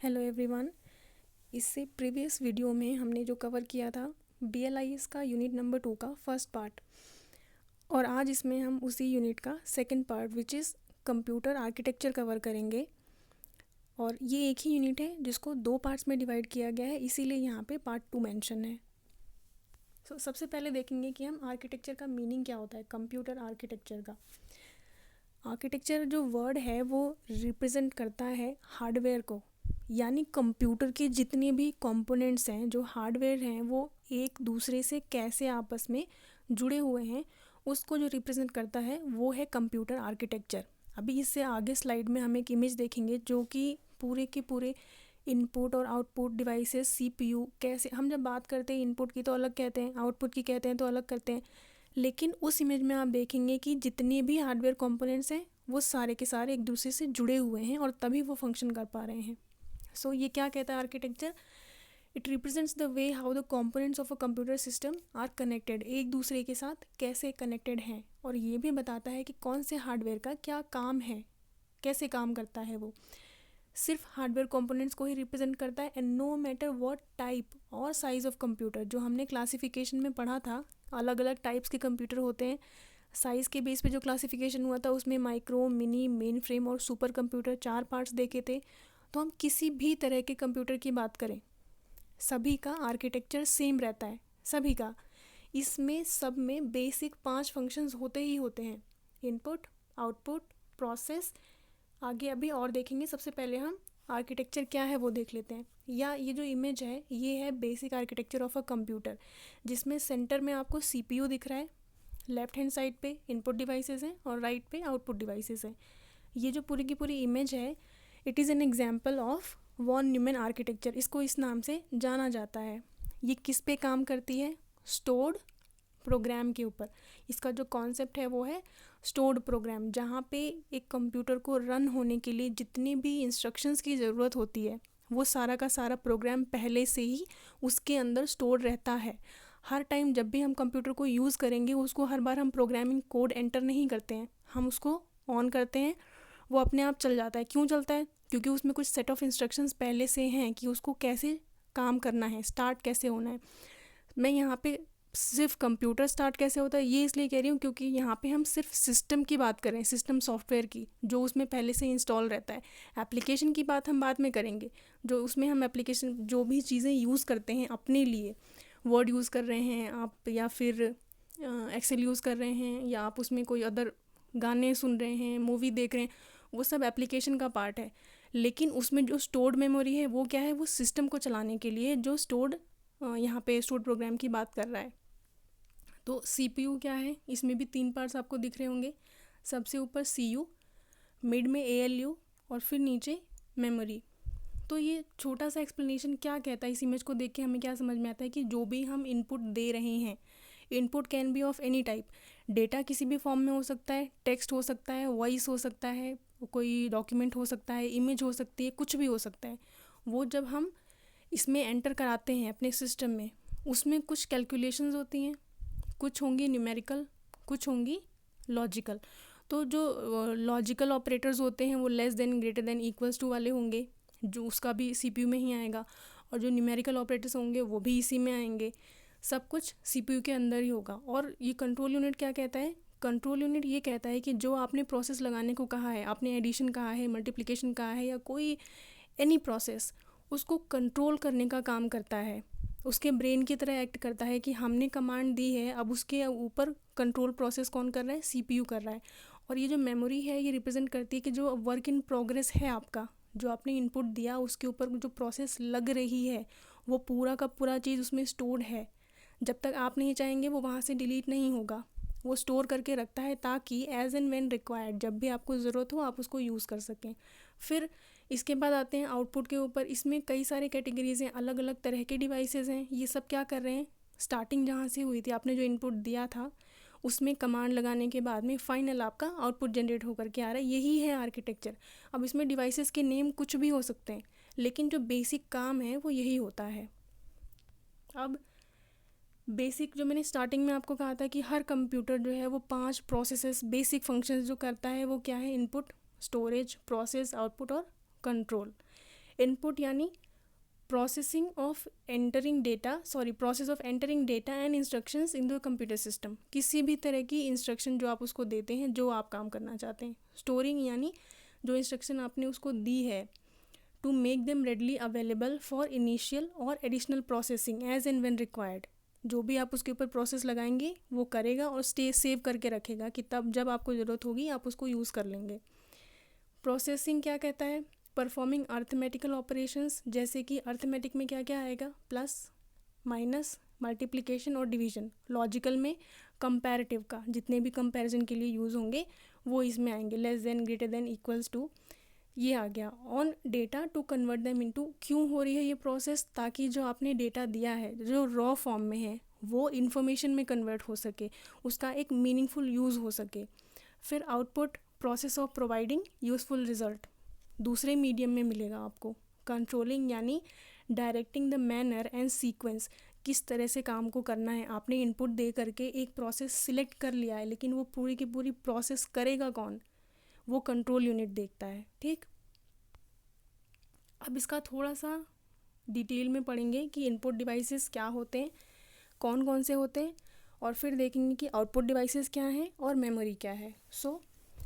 Hello everyone. इससे previous video में हमने जो कवर किया था BLIS का यूनिट नंबर 2 का फर्स्ट पार्ट, और आज इसमें हम उसी यूनिट का second part which is computer architecture cover करेंगे। और ये एक ही यूनिट है जिसको 2 पार्ट्स में डिवाइड किया गया है, इसीलिए यहाँ पे पार्ट 2 मेंशन है। सबसे पहले देखेंगे कि हम आर्किटेक्चर का मीनिंग क्या होता है। कंप्यूटर आर्किटेक्चर का आर्किटेक्चर जो वर्ड है वो रिप्रेजेंट करता है हार्डवेयर को, यानी कंप्यूटर के जितने भी कंपोनेंट्स हैं, जो हार्डवेयर हैं, वो एक दूसरे से कैसे आपस में जुड़े हुए हैं, उसको जो रिप्रेजेंट करता है वो है कंप्यूटर आर्किटेक्चर। अभी इससे आगे स्लाइड में हम एक इमेज देखेंगे जो कि पूरे के पूरे इनपुट और आउटपुट डिवाइसेस, CPU कैसे, हम जब बात करते हैं इनपुट की तो अलग कहते हैं, आउटपुट की कहते हैं तो अलग करते हैं, लेकिन उस इमेज में आप देखेंगे कि जितने भी हार्डवेयर कंपोनेंट्स हैं वो सारे के सारे एक दूसरे से जुड़े हुए हैं और तभी वो फंक्शन कर पा रहे हैं। सो ये क्या कहता है architecture? It represents the way how the components of a computer system are connected, एक दूसरे के साथ कैसे कनेक्टेड हैं, और ये भी बताता है कि कौन से हार्डवेयर का क्या काम है, कैसे काम करता है वो। सिर्फ हार्डवेयर कंपोनेंट्स को ही रिप्रेजेंट करता है, and no matter what type और साइज़ ऑफ कंप्यूटर, जो हमने क्लासिफिकेशन में पढ़ा था, अलग अलग टाइप्स के कंप्यूटर होते हैं। साइज़ के बेस पे जो क्लासिफिकेशन हुआ था उसमें माइक्रो, मिनी, मेन फ्रेम और सुपर कंप्यूटर 4 पार्ट्स देखे थे। तो हम किसी भी तरह के कंप्यूटर की बात करें, सभी का आर्किटेक्चर सेम रहता है, सभी का। इसमें सब में बेसिक 5 फंक्शंस होते ही होते हैं: इनपुट, आउटपुट, प्रोसेस, आगे अभी और देखेंगे। सबसे पहले हम आर्किटेक्चर क्या है वो देख लेते हैं। या ये जो इमेज है ये है basic architecture of a computer, जिसमें सेंटर में आपको CPU दिख रहा है, लेफ्ट हैंड साइड पे इनपुट डिवाइसेस हैं और राइट पे आउटपुट डिवाइसेस हैं। ये जो पूरी की पूरी इमेज है, it is an example of von Neumann architecture, इसको इस नाम से जाना जाता है। ये किस पे काम करती है? स्टोर्ड प्रोग्राम के ऊपर। इसका जो कॉन्सेप्ट है वो है स्टोर्ड प्रोग्राम, जहाँ पे एक कंप्यूटर को रन होने के लिए जितनी भी इंस्ट्रक्शंस की ज़रूरत होती है वो सारा का सारा प्रोग्राम पहले से ही उसके अंदर स्टोर रहता है। हर टाइम जब भी हम कंप्यूटर को यूज़ करेंगे उसको हर बार हम प्रोग्रामिंग कोड एंटर नहीं करते हैं, हम उसको ऑन करते हैं, वो अपने आप चल जाता है। क्यों चलता है? क्योंकि उसमें कुछ सेट ऑफ इंस्ट्रक्शंस पहले से हैं कि उसको कैसे काम करना है, स्टार्ट कैसे होना है। मैं यहाँ पे सिर्फ कंप्यूटर स्टार्ट कैसे होता है ये इसलिए कह रही हूँ क्योंकि यहाँ पे हम सिर्फ सिस्टम की बात करें, सिस्टम सॉफ्टवेयर की, जो उसमें पहले से इंस्टॉल रहता है। एप्लीकेशन की बात हम बाद में करेंगे, जो उसमें हम एप्लीकेशन जो भी चीज़ें यूज़ करते हैं अपने लिए, वर्ड यूज़ कर रहे हैं आप, या फिर एक्सेल यूज़ कर रहे हैं, या आप उसमें कोई अदर गाने सुन रहे हैं, मूवी देख रहे हैं, वो सब एप्लीकेशन का पार्ट है। लेकिन उसमें जो स्टोर्ड मेमोरी है वो क्या है? वो सिस्टम को चलाने के लिए जो स्टोर्ड, यहाँ पे स्टोर्ड प्रोग्राम की बात कर रहा है। तो CPU क्या है? इसमें भी 3 पार्ट्स आपको दिख रहे होंगे। सबसे ऊपर CU, मिड में ALU और फिर नीचे मेमोरी। तो ये छोटा सा एक्सप्लेनेशन क्या कहता है, इस इमेज को देख के हमें क्या समझ में आता है कि जो भी हम इनपुट दे रहे हैं, input can be of any type. Data किसी भी फॉर्म में हो सकता है, टेक्स्ट हो सकता है, वॉइस हो सकता है, कोई डॉक्यूमेंट हो सकता है, इमेज हो सकती है, कुछ भी हो सकता है। वो जब हम इसमें एंटर कराते हैं अपने सिस्टम में, उसमें कुछ कैलकुलेशंस होती हैं, कुछ होंगी न्यूमेरिकल, कुछ होंगी लॉजिकल। तो जो लॉजिकल ऑपरेटर्स होते हैं वो less than, greater than, equals to वाले होंगे, जो उसका भी CPU में ही आएगा, और जो न्यूमेरिकल ऑपरेटर्स होंगे वो भी इसी में आएंगे। सब कुछ CPU के अंदर ही होगा। और ये कंट्रोल यूनिट क्या कहता है? कंट्रोल यूनिट ये कहता है कि जो आपने प्रोसेस लगाने को कहा है, आपने एडिशन कहा है, मल्टीप्लिकेशन कहा है, या कोई एनी प्रोसेस, उसको कंट्रोल करने का काम करता है। उसके ब्रेन की तरह एक्ट करता है कि हमने कमांड दी है, अब उसके ऊपर कंट्रोल प्रोसेस कौन कर रहा है? CPU कर रहा है। और ये जो मेमोरी है ये रिप्रेजेंट करती है कि जो वर्क इन प्रोग्रेस है आपका, जो आपने इनपुट दिया उसके ऊपर जो प्रोसेस लग रही है, वो पूरा का पूरा चीज़ उसमें स्टोर्ड है। जब तक आप नहीं चाहेंगे वो वहाँ से डिलीट नहीं होगा, वो स्टोर करके रखता है ताकि एज एंड व्हेन रिक्वायर्ड, जब भी आपको ज़रूरत हो आप उसको यूज़ कर सकें। फिर इसके बाद आते हैं आउटपुट के ऊपर। इसमें कई सारे कैटेगरीज हैं, अलग अलग तरह के डिवाइसेस हैं। ये सब क्या कर रहे हैं? स्टार्टिंग जहाँ से हुई थी, आपने जो इनपुट दिया था उसमें कमांड लगाने के बाद में फाइनल आपका आउटपुट जनरेट होकर के आ रहा है। यही है आर्किटेक्चर। अब इसमें डिवाइसेस के नेम कुछ भी हो सकते हैं, लेकिन जो बेसिक काम है वो यही होता है। अब बेसिक जो मैंने स्टार्टिंग में आपको कहा था कि हर कंप्यूटर जो है वो 5 प्रोसेसेस, बेसिक फंक्शंस जो करता है वो क्या है? इनपुट, स्टोरेज, प्रोसेस, आउटपुट और कंट्रोल। इनपुट यानी process of entering data and instructions in the computer system. किसी भी तरह की इंस्ट्रक्शन जो आप उसको देते हैं, जो आप काम करना चाहते हैं। स्टोरिंग यानी जो इंस्ट्रक्शन आपने उसको दी है, to make them readily available for initial और additional processing as and when required. जो भी आप उसके ऊपर प्रोसेस लगाएंगे वो करेगा और सेव करके रखेगा कि तब जब आपको ज़रूरत होगी आप उसको यूज़ कर लेंगे। प्रोसेसिंग क्या कहता है? परफॉर्मिंग अर्थमेटिकल ऑपरेशंस, जैसे कि अर्थमेटिक में क्या क्या आएगा? प्लस, माइनस, मल्टीप्लिकेशन और डिवीजन। लॉजिकल में कंपैरेटिव का, जितने भी कंपैरिजन के लिए यूज़ होंगे वो इसमें आएंगे। Less than, greater than, equals to, ये आ गया। On data to convert them into, क्यों हो रही है ये प्रोसेस? ताकि जो आपने डेटा दिया है जो रॉ फॉर्म में है वो इन्फॉर्मेशन में कन्वर्ट हो सके, उसका एक मीनिंगफुल यूज़ हो सके। फिर output, process of providing useful result, दूसरे मीडियम में मिलेगा आपको। कंट्रोलिंग यानी directing the manner and sequence, किस तरह से काम को करना है। आपने इनपुट दे करके एक प्रोसेस सिलेक्ट कर लिया है, लेकिन वो पूरी की पूरी प्रोसेस करेगा कौन? वो कंट्रोल यूनिट देखता है। ठीक, अब इसका थोड़ा सा डिटेल में पढ़ेंगे कि इनपुट डिवाइसेस क्या होते हैं, कौन कौन से होते हैं, और फिर देखेंगे कि आउटपुट डिवाइसेस क्या हैं और मेमोरी क्या है। सो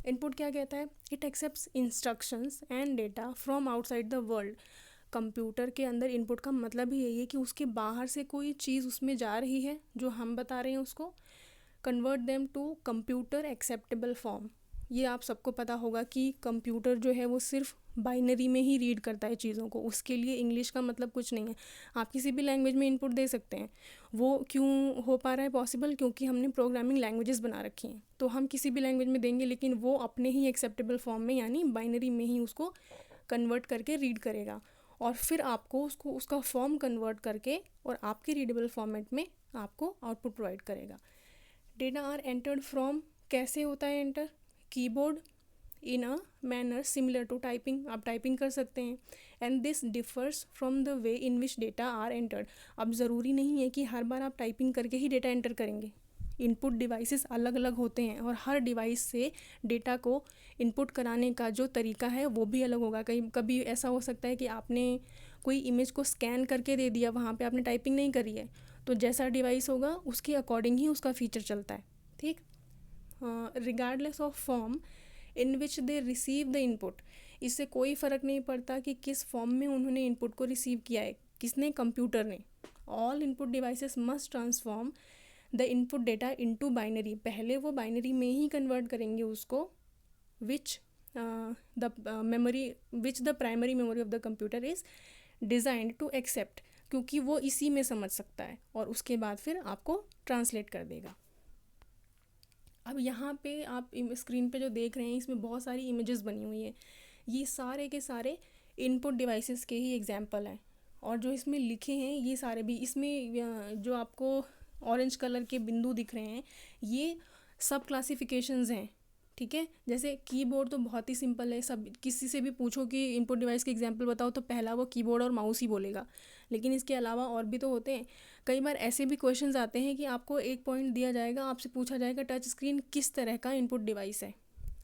इनपुट क्या कहता है? It accepts instructions and data from outside the world. Computer के अंदर इनपुट का मतलब ही यही है कि उसके बाहर से कोई चीज़ उसमें जा रही है जो हम बता रहे हैं उसको। Convert them to computer acceptable form. ये आप सबको पता होगा कि कंप्यूटर जो है वो सिर्फ बाइनरी में ही रीड करता है चीज़ों को, उसके लिए इंग्लिश का मतलब कुछ नहीं है। आप किसी भी लैंग्वेज में इनपुट दे सकते हैं। वो क्यों हो पा रहा है पॉसिबल? क्योंकि हमने प्रोग्रामिंग लैंग्वेजेस बना रखी हैं, तो हम किसी भी लैंग्वेज में देंगे, लेकिन वो अपने ही एक्सेप्टेबल फॉर्म में यानी बाइनरी में ही उसको कन्वर्ट करके रीड करेगा, और फिर आपको उसको उसका फॉर्म कन्वर्ट करके और आपके रीडेबल फॉर्मेट में आपको आउटपुट प्रोवाइड करेगा। डेटा आर एंटर्ड फ्रॉम, कैसे होता है enter? Keyboard, in a manner similar to typing, आप टाइपिंग कर सकते हैं। And this differs from the way in which data are entered. अब ज़रूरी नहीं है कि हर बार आप टाइपिंग करके ही डेटा एंटर करेंगे। इनपुट डिवाइसेस अलग अलग होते हैं और हर डिवाइस से डेटा को इनपुट कराने का जो तरीका है वो भी अलग होगा। कभी ऐसा हो सकता है कि आपने कोई इमेज को स्कैन करके दे दिया, वहाँ पे आपने टाइपिंग नहीं करी है, तो जैसा डिवाइस होगा उसके अकॉर्डिंग ही उसका फीचर चलता है। ठीक, regardless of form in which they receive the input, इससे कोई फ़र्क नहीं पड़ता कि किस फॉर्म में उन्होंने इनपुट को रिसीव किया है। किसने? कंप्यूटर ने। All input devices must transform the input data into binary, पहले वो बाइनरी में ही कन्वर्ट करेंगे उसको, which the primary memory of the computer is designed to accept, क्योंकि वो इसी में समझ सकता है, और उसके बाद फिर आपको ट्रांसलेट कर देगा। अब यहाँ पे आप स्क्रीन पे जो देख रहे हैं इसमें बहुत सारी इमेजेस बनी हुई हैं, ये सारे के सारे इनपुट डिवाइसेस के ही एग्जांपल हैं, और जो इसमें लिखे हैं ये सारे भी, इसमें जो आपको ऑरेंज कलर के बिंदु दिख रहे हैं ये सब क्लासिफिकेशंस हैं। ठीक है, जैसे कीबोर्ड तो बहुत ही सिंपल है, सब किसी से भी पूछो कि इनपुट डिवाइस के एग्जांपल बताओ तो पहला वो कीबोर्ड और माउस ही बोलेगा, लेकिन इसके अलावा और भी तो होते हैं। कई बार ऐसे भी क्वेश्चंस आते हैं कि आपको एक पॉइंट दिया जाएगा, आपसे पूछा जाएगा टच स्क्रीन किस तरह का इनपुट डिवाइस है।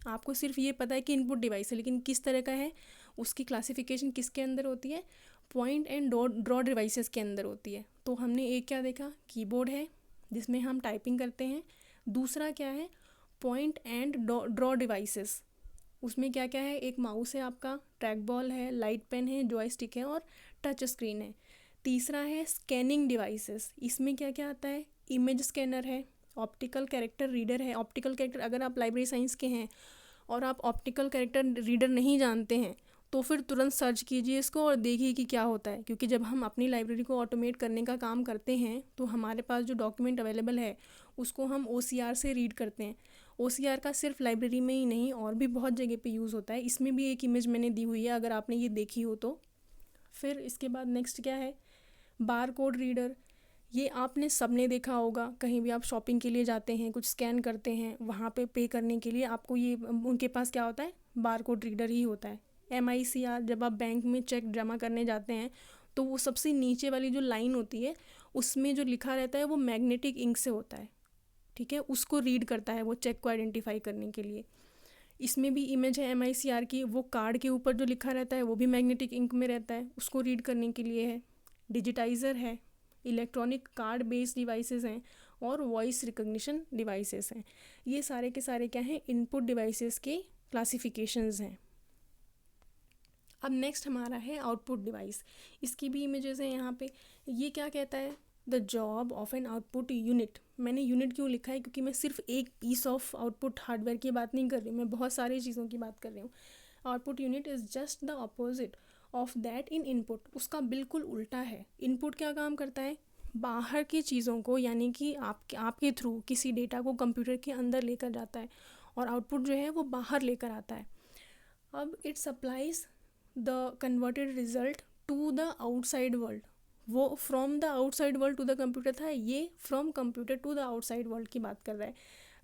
आपको सिर्फ ये पता है कि इनपुट डिवाइस है, लेकिन किस तरह का है उसकी क्लासिफिकेशन किसके अंदर होती है? पॉइंट एंड ड्रॉ डिवाइसेस के अंदर होती है। तो हमने एक क्या देखा? कीबोर्ड है जिसमें हम टाइपिंग करते हैं। दूसरा क्या है? पॉइंट एंड ड्रॉ डिवाइसेस, उसमें क्या क्या है? एक माउस है आपका, ट्रैक बॉल है, लाइट पेन है, जॉयस्टिक है और टच स्क्रीन है। तीसरा है स्कैनिंग डिवाइसेस, इसमें क्या क्या आता है? इमेज स्कैनर है, ऑप्टिकल कैरेक्टर रीडर है। ऑप्टिकल कैरेक्टर, अगर आप लाइब्रेरी साइंस के हैं और आप ऑप्टिकल कैरेक्टर रीडर नहीं जानते हैं तो फिर तुरंत सर्च कीजिए इसको और देखिए कि क्या होता है, क्योंकि जब हम अपनी लाइब्रेरी को ऑटोमेट करने का काम करते हैं तो हमारे पास जो डॉक्यूमेंट अवेलेबल है उसको हम OCR से रीड करते हैं। OCR का सिर्फ लाइब्रेरी में ही नहीं और भी बहुत जगह पे यूज़ होता है। इसमें भी एक इमेज मैंने दी हुई है, अगर आपने ये देखी हो तो। फिर इसके बाद नेक्स्ट क्या है? बार कोड रीडर, ये आपने सबने देखा होगा, कहीं भी आप शॉपिंग के लिए जाते हैं, कुछ स्कैन करते हैं, वहाँ पे करने के लिए आपको ये उनके पास क्या होता है? बार कोड रीडर ही होता है। MICR, जब आप बैंक में चेक जमा करने जाते हैं तो वो सबसे नीचे वाली जो लाइन होती है उसमें जो लिखा रहता है वो मैग्नेटिक इंक से होता है। ठीक है, उसको रीड करता है वो चेक को आइडेंटिफाई करने के लिए। इसमें भी इमेज है MICR की, वो कार्ड के ऊपर जो लिखा रहता है वो भी मैग्नेटिक इंक में रहता है, उसको रीड करने के लिए है। डिजिटाइज़र है, इलेक्ट्रॉनिक कार्ड बेस्ड डिवाइसेस हैं, और वॉइस रिकग्निशन डिवाइसेस हैं। ये सारे के सारे क्या हैं, इनपुट डिवाइसेस के क्लासिफिकेशंस हैं। अब नेक्स्ट हमारा है आउटपुट डिवाइस। इसकी भी इमेजेस हैं यहाँ पे। ये क्या कहता है, the job of an output unit. मैंने यूनिट क्यों लिखा है, क्योंकि मैं सिर्फ एक पीस ऑफ आउटपुट हार्डवेयर की बात नहीं कर रही हूँ, मैं बहुत सारी चीज़ों की बात कर रही हूँ। Output unit is just the opposite of that in input. उसका बिल्कुल उल्टा है। इनपुट क्या काम करता है, बाहर की चीज़ों को, यानी कि आपके थ्रू किसी डेटा को कंप्यूटर के अंदर लेकर जाता है, और आउटपुट जो है वो बाहर लेकर आता है। अब it supplies the converted result to the outside world. वो from the outside world to the computer था, ये from computer to the outside world की बात कर रहा है।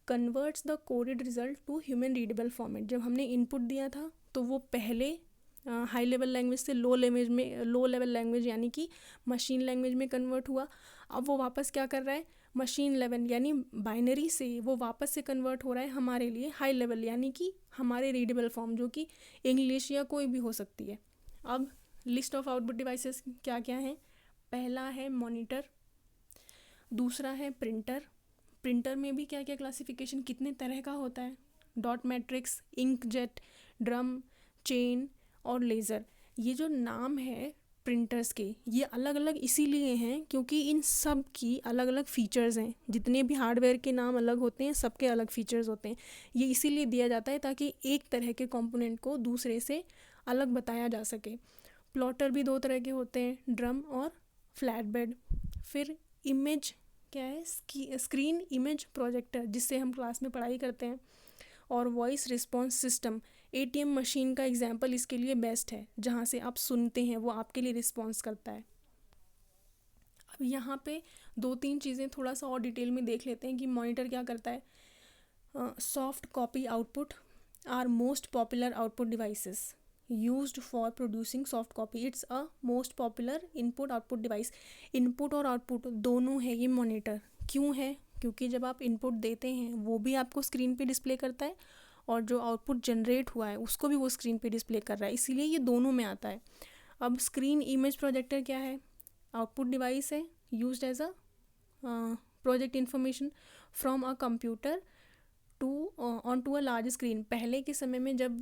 Converts the coded result to human readable format. जब हमने इनपुट दिया था तो वो पहले हाई लेवल लैंग्वेज से लो लेवल लैंग्वेज यानी कि मशीन लैंग्वेज में कन्वर्ट हुआ। अब वो वापस क्या कर रहा है, मशीन लेवल यानी बाइनरी से वो वापस से कन्वर्ट हो रहा है हमारे लिए हाई लेवल, यानी कि हमारे रीडेबल फॉर्म, जो कि इंग्लिश या कोई भी हो सकती है। अब लिस्ट ऑफ आउटपुट डिवाइसेस क्या क्या हैं। पहला है मॉनिटर, दूसरा है प्रिंटर। प्रिंटर में भी क्या क्या क्लासिफिकेशन, कितने तरह का होता है, dot matrix, inkjet, drum, chain और लेज़र। ये जो नाम है प्रिंटर्स के, ये अलग अलग इसीलिए हैं क्योंकि इन सब की अलग अलग फ़ीचर्स हैं। जितने भी हार्डवेयर के नाम अलग होते हैं, सबके अलग फ़ीचर्स होते हैं। ये इसीलिए दिया जाता है ताकि एक तरह के कंपोनेंट को दूसरे से अलग बताया जा सके। प्लॉटर भी दो तरह के होते हैं, ड्रम और फ्लैट बेड। फिर इमेज क्या है, स्क्रीन इमेज प्रोजेक्टर, जिससे हम क्लास में पढ़ाई करते हैं। और voice response system, ATM machine का एग्जाम्पल इसके लिए बेस्ट है, जहाँ से आप सुनते हैं वो आपके लिए रिस्पॉन्स करता है। अब यहाँ पे दो तीन चीज़ें थोड़ा सा और डिटेल में देख लेते हैं कि मॉनिटर क्या करता है। Soft copy output are most popular output devices used for producing soft copy. It's a most popular input output device. Input और आउटपुट दोनों है ये मॉनिटर। क्यों है, क्योंकि जब आप इनपुट देते हैं वो भी आपको स्क्रीन पे डिस्प्ले करता है, और जो आउटपुट जनरेट हुआ है उसको भी वो स्क्रीन पे डिस्प्ले कर रहा है, इसीलिए ये दोनों में आता है। अब स्क्रीन इमेज प्रोजेक्टर क्या है, आउटपुट डिवाइस है, used as a project information from a computer on to a large screen. पहले के समय में जब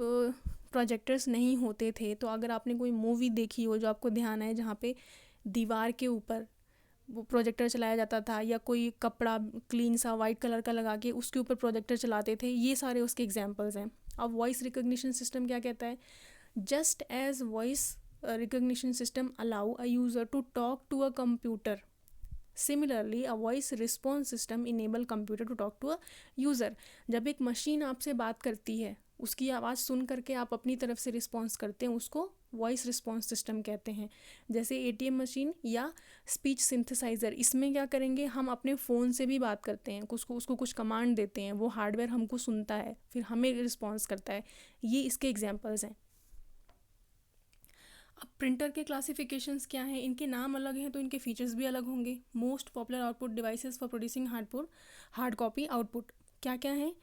प्रोजेक्टर्स नहीं होते थे, तो अगर आपने कोई मूवी देखी हो जो आपको ध्यान है, जहाँ पे दीवार के ऊपर वो प्रोजेक्टर चलाया जाता था, या कोई कपड़ा क्लीन सा वाइट कलर का लगा के उसके ऊपर प्रोजेक्टर चलाते थे, ये सारे उसके एग्जांपल्स हैं। अब वॉइस रिकग्निशन सिस्टम क्या कहता है, just as voice recognition system allow a user to talk to a computer, similarly a voice response system enable computer to talk to a user. जब एक मशीन आपसे बात करती है, उसकी आवाज़ सुन करके आप अपनी तरफ से रिस्पॉन्स करते हैं, उसको वॉइस रिस्पॉन्स सिस्टम कहते हैं। जैसे ATM मशीन या स्पीच सिंथेसाइज़र, इसमें क्या करेंगे, हम अपने फ़ोन से भी बात करते हैं, उसको कुछ कमांड देते हैं, वो हार्डवेयर हमको सुनता है, फिर हमें रिस्पॉन्स करता है। ये इसके एग्जांपल्स हैं। अब प्रिंटर के क्लासिफिकेशंस क्या हैं, इनके नाम अलग हैं तो इनके फीचर्स भी अलग होंगे। Most popular output devices for producing hard copy output क्या क्या है।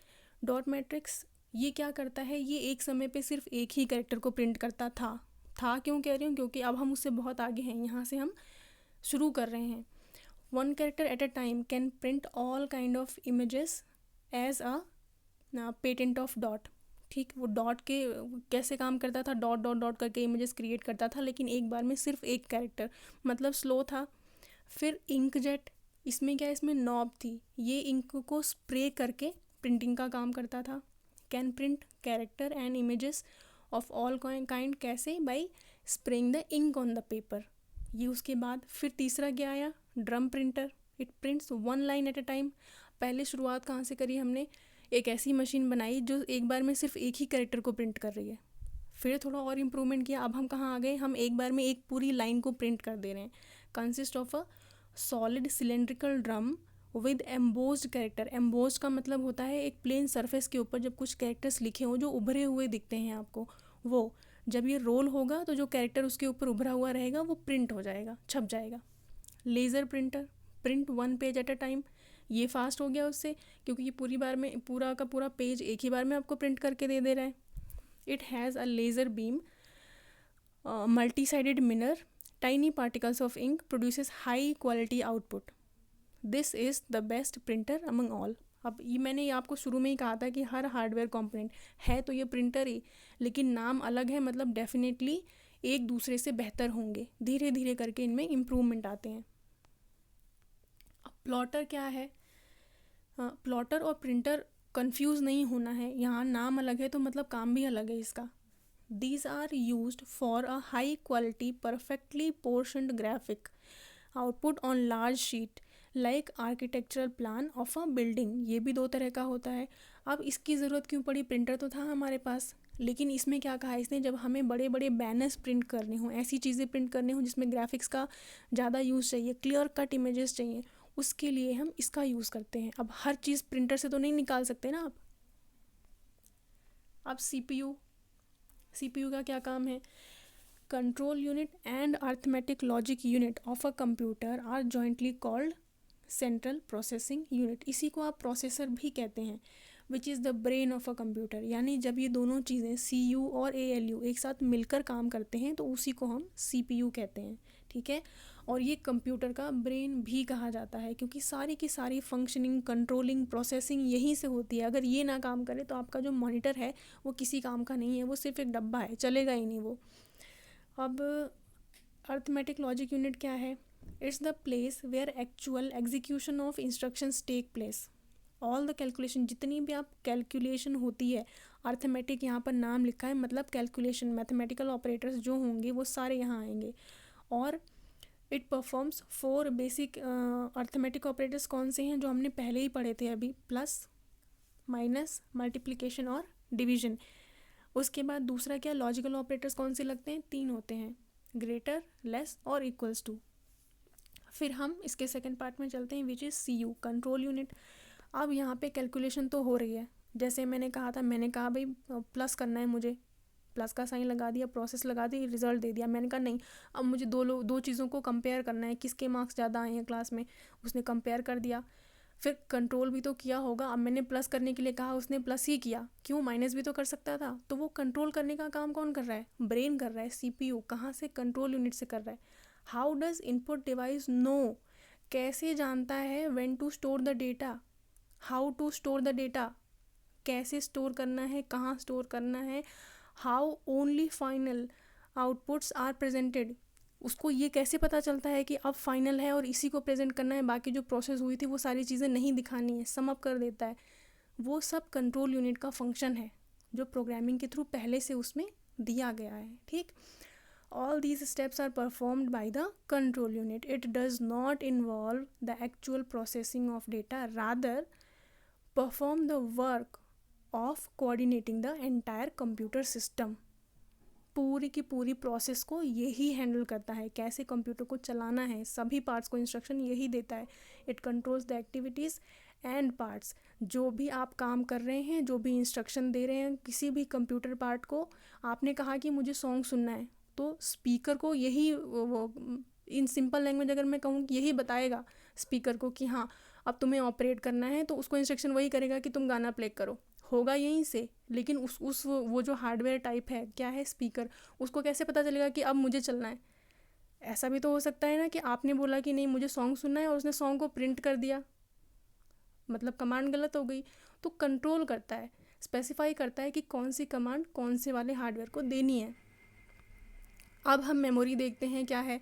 डॉट मैट्रिक्स, ये क्या करता है, ये एक समय पे सिर्फ एक ही कैरेक्टर को प्रिंट करता था। क्यों कह रही हूँ, क्योंकि अब हम उससे बहुत आगे हैं, यहाँ से हम शुरू कर रहे हैं। One character at a time can print all kind of images as a pattern of dot. ठीक, वो डॉट के कैसे काम करता था, डॉट डॉट डॉट करके इमेजेस क्रिएट करता था, लेकिन एक बार में सिर्फ एक कैरेक्टर, मतलब स्लो था। फिर इंकजेट, इसमें क्या, इसमें नॉब थी, ये इंक को स्प्रे करके प्रिंटिंग का काम करता था। Can print character and images of all kind, कैसे, by spraying the ink on the paper. ये उसके बाद फिर तीसरा क्या आया, drum printer, it prints one line at a time. पहले शुरुआत कहाँ से करी हमने, एक ऐसी मशीन बनाई जो एक बार में सिर्फ एक ही कैरेक्टर को प्रिंट कर रही है। फिर थोड़ा और इम्प्रूवमेंट किया, अब हम कहाँ आ गए, हम एक बार में एक पूरी लाइन को प्रिंट कर दे रहे हैं। Consist of a solid cylindrical drum with embossed character. Embossed का मतलब होता है एक प्लेन सरफेस के ऊपर जब कुछ कैरेक्टर्स लिखे हों जो उभरे हुए दिखते हैं आपको, वो जब ये रोल होगा तो जो कैरेक्टर उसके ऊपर उभरा हुआ रहेगा वो प्रिंट हो जाएगा, छप जाएगा। Laser printer, print one page eight a time, ये फास्ट हो गया उससे, क्योंकि ये पूरा का पूरा पेज एक ही बार में आपको प्रिंट करके दे दे रहा है. It has a laser beam, multi-sided mirror, tiny particles of ink, produces high quality output. This is the best printer among all. अब ये मैंने ये आपको शुरू में ही कहा था कि हर हार्डवेयर कंपोनेंट है तो ये प्रिंटर ही, लेकिन नाम अलग है, मतलब डेफिनेटली एक दूसरे से बेहतर होंगे. धीरे धीरे करके इनमें इम्प्रूवमेंट आते हैं. अब प्लॉटर क्या है? प्लॉटर और प्रिंटर कंफ्यूज नहीं होना है. यहाँ नाम अलग है तो मतलब काम भी अलग है इसका. These are used for a high quality perfectly portioned graphic output on large sheet like architectural plan of a building. ये भी दो तरह का होता है. अब इसकी ज़रूरत क्यों पड़ी? प्रिंटर तो था हमारे पास, लेकिन इसमें क्या कहा इसने, जब हमें बड़े बड़े बैनर्स प्रिंट करने हों, ऐसी चीज़ें प्रिंट करने हों जिसमें ग्राफिक्स का ज़्यादा यूज़ चाहिए, क्लियर कट इमेजेस चाहिए, उसके लिए हम इसका यूज़ करते हैं. अब हर चीज़ प्रिंटर से तो नहीं निकाल सकते ना आप. अब CPU का क्या काम है? Control unit and arithmetic logic unit of a computer are jointly called central processing unit. इसी को आप प्रोसेसर भी कहते हैं, which is the brain of a computer. यानी जब ये दोनों चीज़ें CPU और ALU एक साथ मिलकर काम करते हैं तो उसी को हम CPU कहते हैं. ठीक है. और ये कंप्यूटर का ब्रेन भी कहा जाता है, क्योंकि सारी की सारी फंक्शनिंग, कंट्रोलिंग, प्रोसेसिंग यहीं से होती है. अगर ये ना काम करे तो आपका जो मॉनिटर है वो किसी काम का नहीं है, वो सिर्फ एक डब्बा है, चलेगा ही नहीं वो. अब अर्थमेटिक लॉजिक यूनिट क्या है? It's the place where actual execution of instructions take place. All the calculation, जितनी भी आप कैलकुलेशन होती है, अर्थमेटिक यहाँ पर नाम लिखा है, मतलब कैलकुलेशन, मैथमेटिकल ऑपरेटर्स जो होंगे वो सारे यहाँ आएंगे. और it performs 4 basic arithmetic operators. कौन से हैं? जो हमने पहले ही पढ़े थे अभी, प्लस, माइनस, मल्टीप्लिकेशन और डिवीजन. उसके बाद दूसरा क्या, लॉजिकल ऑपरेटर्स कौन से लगते हैं? 3 होते हैं, ग्रेटर, लेस और इक्वल्स टू. फिर हम इसके सेकंड पार्ट में चलते हैं, which is CU, control unit. अब यहाँ पे कैलकुलेशन तो हो रही है, जैसे मैंने कहा भाई प्लस करना है, मुझे प्लस का साइन लगा दिया, प्रोसेस लगा दी, रिजल्ट दे दिया. मैंने कहा नहीं, अब मुझे दो चीज़ों को कंपेयर करना है, किसके मार्क्स ज़्यादा आए हैं क्लास में. उसने कंपेयर कर दिया, फिर कंट्रोल भी तो किया होगा. अब मैंने प्लस करने के लिए कहा, उसने प्लस ही किया. क्यों? माइनस भी तो कर सकता था. तो वो कंट्रोल करने का काम कौन कर रहा है? ब्रेन कर रहा है, CPU. कहाँ से? कंट्रोल यूनिट से कर रहा है. How does input device know, कैसे जानता है when to store the data, how to store the data, कैसे स्टोर करना है, कहाँ स्टोर करना है, how only final outputs are presented. उसको ये कैसे पता चलता है कि अब फाइनल है और इसी को प्रेजेंट करना है, बाकी जो प्रोसेस हुई थी वो सारी चीज़ें नहीं दिखानी है, सम अप कर देता है. वो सब कंट्रोल यूनिट का फंक्शन है, जो प्रोग्रामिंग के थ्रू पहले से उसमें दिया गया है. ठीक. All these steps are performed by the control unit. It does not involve the actual processing of data, rather perform the work of coordinating the entire computer system. पूरी की पूरी प्रोसेस को यही हैंडल करता है, कैसे कंप्यूटर को चलाना है, सभी पार्ट्स को इंस्ट्रक्शन यही देता है. It controls the activities and parts. जो भी आप काम कर रहे हैं, जो भी इंस्ट्रक्शन दे रहे हैं किसी भी कंप्यूटर पार्ट को, आपने कहा कि मुझे सॉन्ग सुनना है, तो स्पीकर को यही इन सिंपल लैंग्वेज अगर मैं कहूँ यही बताएगा स्पीकर को कि हाँ अब तुम्हें ऑपरेट करना है, तो उसको इंस्ट्रक्शन वही करेगा कि तुम गाना प्ले करो, होगा यहीं से. लेकिन उस वो जो हार्डवेयर टाइप है, क्या है, स्पीकर, उसको कैसे पता चलेगा कि अब मुझे चलना है? ऐसा भी तो हो सकता है ना कि आपने बोला कि नहीं मुझे सॉन्ग सुनना है और उसने सॉन्ग को प्रिंट कर दिया, मतलब कमांड गलत हो गई. तो कंट्रोल करता है, स्पेसिफाई करता है कि कौन सी कमांड कौन से वाले हार्डवेयर को देनी है. अब हम मेमोरी देखते हैं क्या है.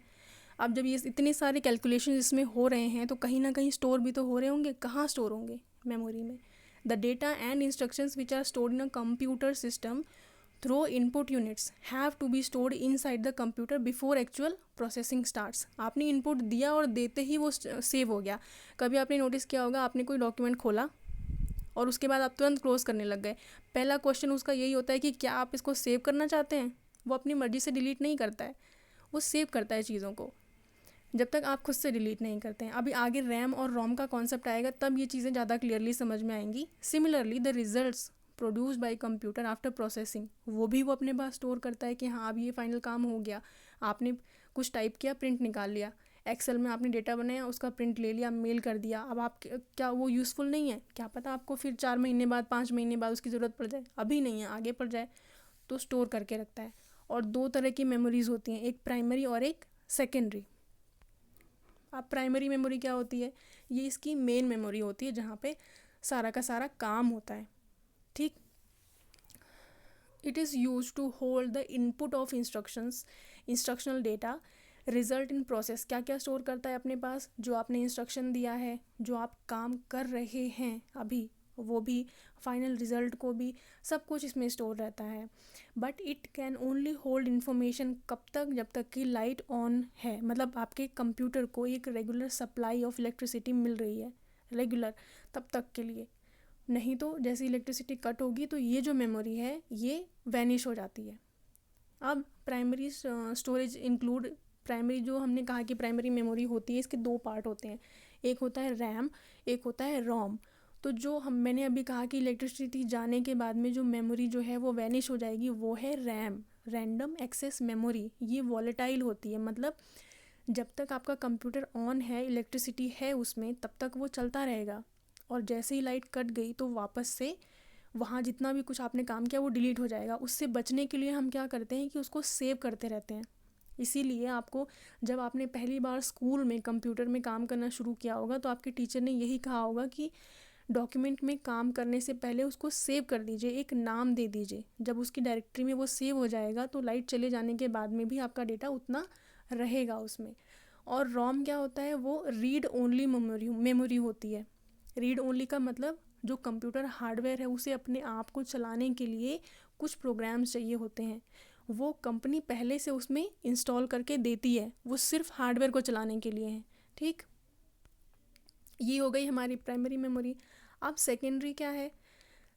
अब जब ये इतने सारे कैलकुलेशन इसमें हो रहे हैं तो कहीं ना कहीं स्टोर भी तो हो रहे होंगे. कहाँ स्टोर होंगे? मेमोरी में. The data and instructions which are stored in a computer system through input units have to be stored inside the computer before actual processing starts. आपने इनपुट दिया और देते ही वो सेव हो गया. कभी आपने नोटिस किया होगा, आपने कोई डॉक्यूमेंट खोला और उसके बाद आप तुरंत क्लोज करने लग गए. पहला क्वेश्चन उसका यही होता है कि क्या आप इसको सेव करना चाहते हैं. वो अपनी मर्जी से डिलीट नहीं करता है, वो सेव करता है चीज़ों को, जब तक आप खुद से डिलीट नहीं करते हैं. अभी आगे रैम और रोम का कॉन्सेप्ट आएगा, तब ये चीज़ें ज़्यादा क्लियरली समझ में आएंगी. Similarly the results produced by computer after processing, वो भी वो अपने पास स्टोर करता है कि हाँ अब ये फाइनल काम हो गया, आपने कुछ टाइप किया, प्रिंट निकाल लिया. एक्सेल में आपने डेटा बनाया, उसका प्रिंट ले लिया, मेल कर दिया, अब आप क्या वो यूज़फुल नहीं है? क्या पता आपको फिर 4 महीने बाद 5 महीने बाद उसकी ज़रूरत पड़ जाए, अभी नहीं है आगे पड़ जाए, तो स्टोर करके रखता है। और 2 तरह की मेमोरीज़ होती हैं, एक प्राइमरी और एक सेकेंडरी। अब प्राइमरी मेमोरी क्या होती है? ये इसकी मेन मेमोरी होती है जहाँ पे सारा का सारा काम होता है, ठीक। It is use to hold the input of instructional data, result in process. क्या क्या स्टोर करता है अपने पास? जो आपने इंस्ट्रक्शन दिया है, जो आप काम कर रहे हैं अभी, वो भी, फाइनल रिजल्ट को भी, सब कुछ इसमें स्टोर रहता है। But it can only hold information कब तक? जब तक कि लाइट ऑन है, मतलब आपके कंप्यूटर को एक रेगुलर सप्लाई ऑफ इलेक्ट्रिसिटी मिल रही है, रेगुलर, तब तक के लिए। नहीं तो जैसे इलेक्ट्रिसिटी कट होगी तो ये जो मेमोरी है ये वैनिश हो जाती है। अब प्राइमरी स्टोरेज इंक्लूड, प्राइमरी जो हमने कहा कि प्राइमरी मेमोरी होती है, इसके 2 पार्ट होते हैं, एक होता है रैम, एक होता है रोम। तो जो मैंने अभी कहा कि इलेक्ट्रिसिटी जाने के बाद में जो मेमोरी जो है वो वैनिश हो जाएगी, वो है रैम, रैंडम एक्सेस मेमोरी। ये वॉलेटाइल होती है, मतलब जब तक आपका कंप्यूटर ऑन है, इलेक्ट्रिसिटी है उसमें, तब तक वो चलता रहेगा, और जैसे ही लाइट कट गई तो वापस से वहाँ जितना भी कुछ आपने काम किया वो डिलीट हो जाएगा। उससे बचने के लिए हम क्या करते हैं कि उसको सेव करते रहते हैं। इसीलिए आपको, जब आपने पहली बार स्कूल में कंप्यूटर में काम करना शुरू किया होगा तो आपके टीचर ने यही कहा होगा कि डॉक्यूमेंट में काम करने से पहले उसको सेव कर दीजिए, एक नाम दे दीजिए। जब उसकी डायरेक्टरी में वो सेव हो जाएगा तो लाइट चले जाने के बाद में भी आपका डेटा उतना रहेगा उसमें। और रोम क्या होता है? वो रीड ओनली मेमोरी होती है। रीड ओनली का मतलब जो कंप्यूटर हार्डवेयर है उसे अपने आप को चलाने के लिए कुछ प्रोग्राम्स चाहिए होते हैं, वो कंपनी पहले से उसमें इंस्टॉल करके देती है, वो सिर्फ हार्डवेयर को चलाने के लिए है, ठीक। ये हो गई हमारी प्राइमरी मेमोरी। अब सेकेंडरी क्या है?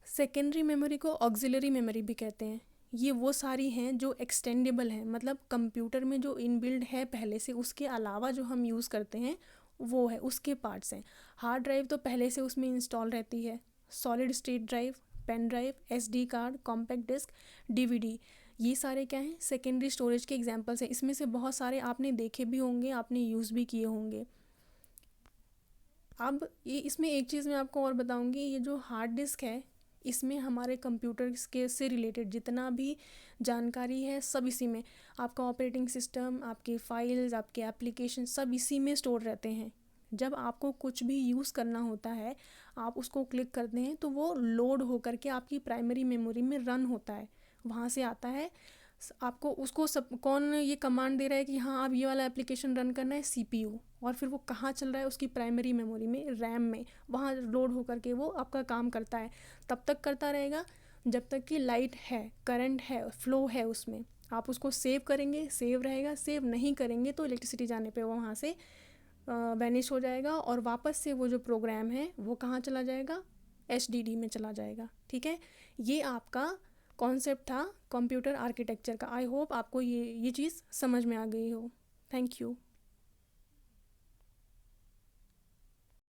सेकेंडरी मेमोरी को ऑक्सिलरी मेमोरी भी कहते हैं। ये वो सारी हैं जो एक्सटेंडेबल हैं, मतलब कंप्यूटर में जो इनबिल्ड है पहले से, उसके अलावा जो हम यूज़ करते हैं वो है, उसके पार्ट्स हैं। हार्ड ड्राइव तो पहले से उसमें इंस्टॉल रहती है, solid state drive, pen drive, SD card, compact disc, DVD, ये सारे क्या हैं? सेकेंडरी स्टोरेज के एग्जांपल्स हैं। इसमें से बहुत सारे आपने देखे भी होंगे, आपने यूज़ भी किए होंगे। अब ये इसमें एक चीज़ मैं आपको और बताऊंगी, ये जो हार्ड डिस्क है इसमें हमारे कंप्यूटर के से रिलेटेड जितना भी जानकारी है सब इसी में, आपका ऑपरेटिंग सिस्टम, आपके फाइल्स, आपके एप्लीकेशन सब इसी में स्टोर रहते हैं। जब आपको कुछ भी यूज़ करना होता है, आप उसको क्लिक करते हैं तो वो लोड होकर के आपकी प्राइमरी मेमोरी में रन होता है, वहाँ से आता है आपको। उसको सब कौन ये कमांड दे रहा है कि हाँ आप ये वाला एप्लीकेशन रन करना है? सीपीयू। और फिर वो कहाँ चल रहा है? उसकी प्राइमरी मेमोरी में, रैम में, वहाँ लोड होकर के वो आपका काम करता है। तब तक करता रहेगा जब तक कि लाइट है, करंट है, फ्लो है उसमें। आप उसको सेव करेंगे, सेव रहेगा, सेव नहीं करेंगे तो इलेक्ट्रिसिटी जाने पे वो वहाँ से वैनिश हो जाएगा, और वापस से वो जो प्रोग्राम है वो कहाँ चला जाएगा? HDD में चला जाएगा, ठीक है। ये आपका कॉन्सेप्ट था कंप्यूटर आर्किटेक्चर का। आई होप आपको ये चीज़ समझ में आ गई हो। Thank you.